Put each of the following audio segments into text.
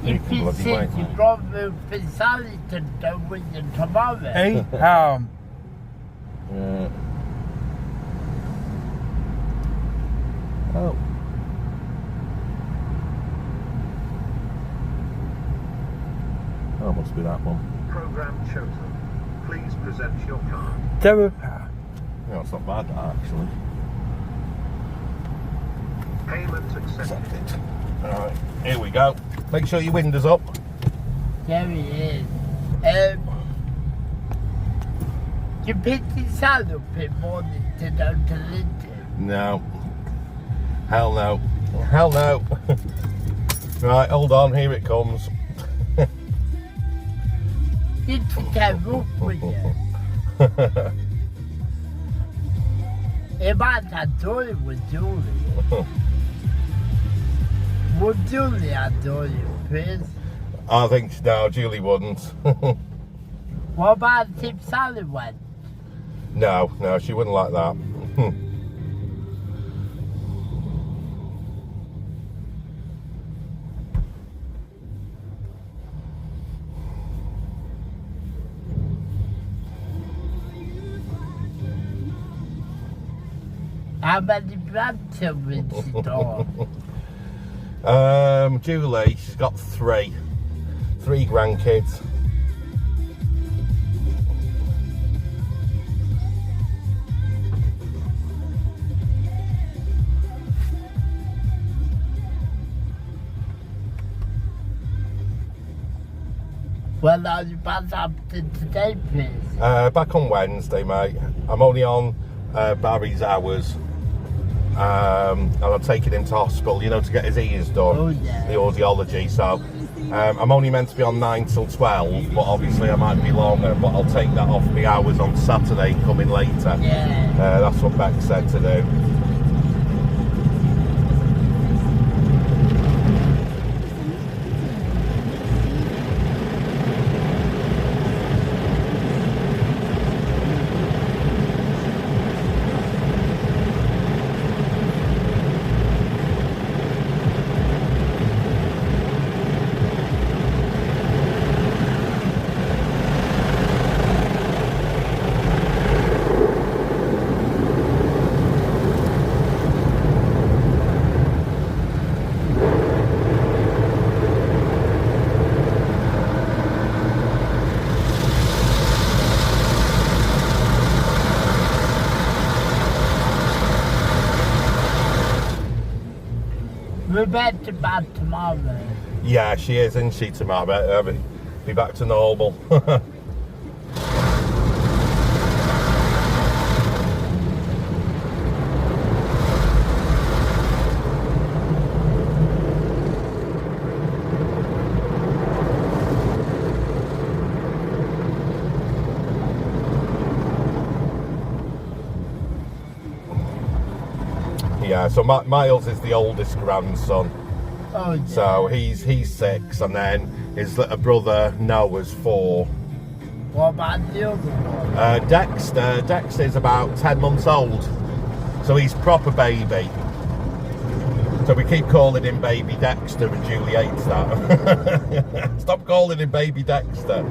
If bloody you way. sit, you go for Sollington with you tomorrow. Hey, Yeah. Oh. Oh, must be that one. Program chosen. Please present your card. Terror. No, it's not bad, that, actually. Payment accepted. Accepted. Alright, here we go. Make sure your window's up. There he is. You picked his son up in morning to go to Linton. No. Hell no. Hell no. Right, hold on, here it comes. You took her up with you. He might have thought it was Julie. Would Julie have thought it was? I think, no, Julie wouldn't. What about if Sally went? No, she wouldn't like that. How many grandchildren she got? Julie, she's got three grandkids. Well, are you back up to today, please? Back on Wednesday, mate. I'm only on Barry's hours. And I'm taking him to hospital, you know, to get his ears done. Oh, yeah. The audiology. So I'm only meant to be on 9 till 12, but obviously I might be longer. But I'll take that off my hours on Saturday, coming later. Yeah. That's what Beck said to do. Rebecca back tomorrow. Yeah, she is, isn't she, tomorrow? Be back to normal. Yeah, so Miles is the oldest grandson. Oh, yeah. So he's 6, and then his little brother Noah's 4. What about the other one? Dexter is about 10 months old, so he's proper baby. So we keep calling him Baby Dexter, and Julie hates that. Stop calling him Baby Dexter,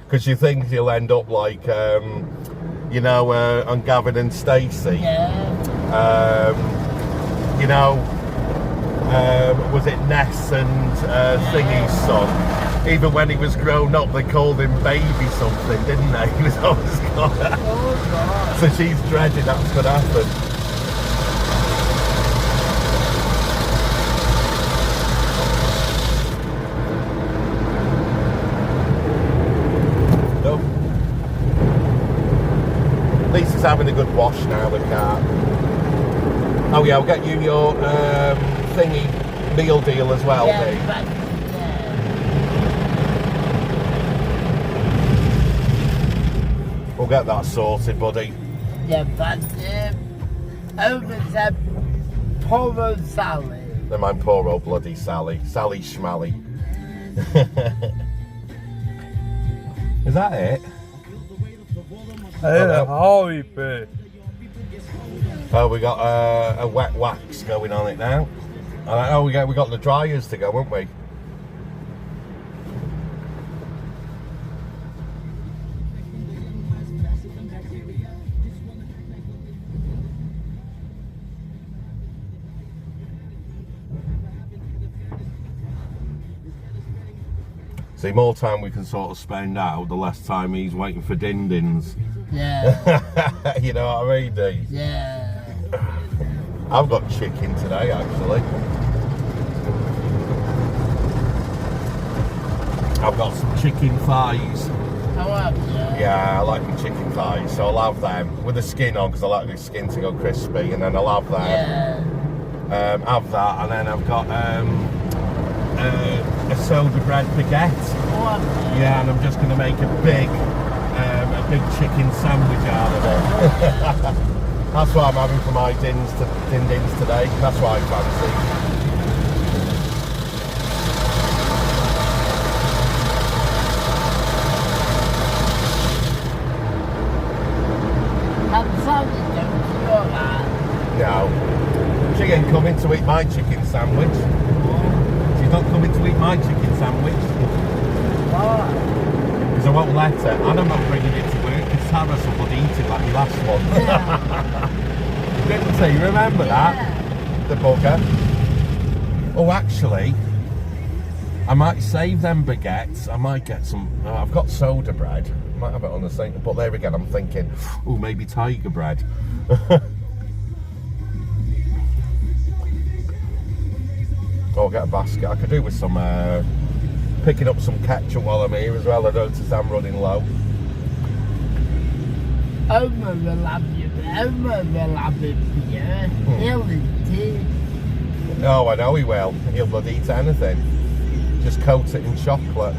because you think he'll end up like, you know, on Gavin and Stacey. Yeah. You know, was it Ness and Thingy's son? Even when he was grown up, they called him Baby something, didn't they? He was always called that. Oh, God. So she's dreading that's going to happen. No. At least it's having a good wash now, the car. Oh yeah, I'll get you your thingy meal deal as well, Yeah, Dave. but, yeah. We'll get that sorted, buddy. Yeah, but over the poor old Sally. Never mind poor old bloody Sally. Sally Schmally. Is that it? Holy bit. Oh, we got a wet wax going on it now. Oh, we got the dryers to go, haven't we? See, more time we can sort of spend out, the less time he's waiting for din-dins. Yeah. You know what I mean, Dee? Yeah. I've got chicken today, actually. I've got some chicken thighs. How are you? Yeah, I like my chicken thighs, so I'll have them with the skin on because I like the skin to go crispy, and then I'll have them. Yeah. Have that, and then I've got a soda bread baguette. How are you? Yeah, and I'm just going to make a big chicken sandwich out of it. That's what I'm having for my din-dins today. That's what I fancy. I'm sorry, don't feel that. No. She ain't coming to eat my chicken sandwich. She's not coming to eat my chicken sandwich. Why? Because I won't let her. And I'm not bringing it to work because Tara would eat it like the last one. Yeah. Didn't you remember that? Yeah. The bugger. Oh, actually, I might save them baguettes. I might get some. I've got soda bread. I might have it on the sink. But there again, I'm thinking, oh, maybe tiger bread. Or get a basket. I could do with some picking up some ketchup while I'm here as well. I noticed I'm running low. Oma will have you. Oma will have it for you. He'll eat it. Oh, I know he will. He'll bloody eat anything. Just coat it in chocolate.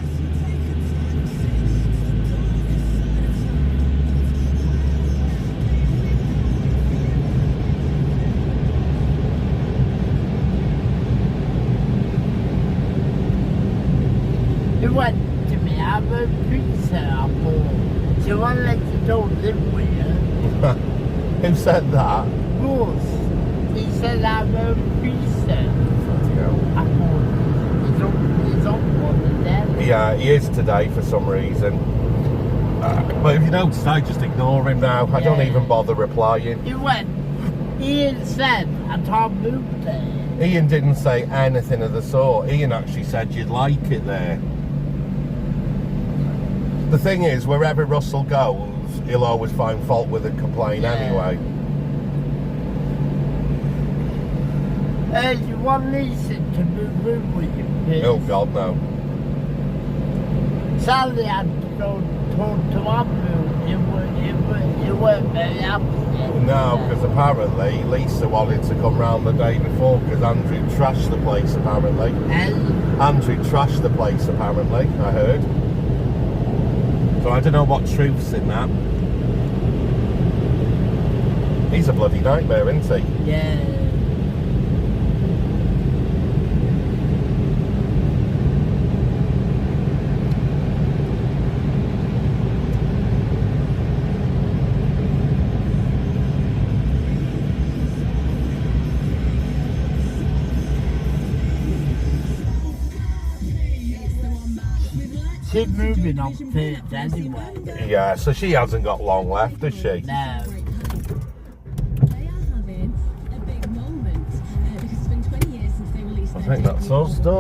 He went to me, have a pizza apple. So I let you don't live with you. Who said that? Ross, he said have a pizza apple. He's on one of them. Yeah, he is today for some reason. But if you notice, I just ignore him now. I don't even bother replying. He went, Ian said, I can't move there. Ian didn't say anything of the sort. Ian actually said you'd like it there. The thing is, wherever Russell goes, he'll always find fault with and complain anyway. You want Lisa to move in with you, please? Oh God, no. Sally had to go talk to Andrew. He weren't very happy. No, because apparently Lisa wanted to come round the day before because Andrew trashed the place apparently. Andrew trashed the place apparently, I heard. So I don't know what truth's in that. He's a bloody nightmare, isn't he? Yeah. She's moving upstairs anyway. Yeah, so she hasn't got long left, has she? No. I think that's us done.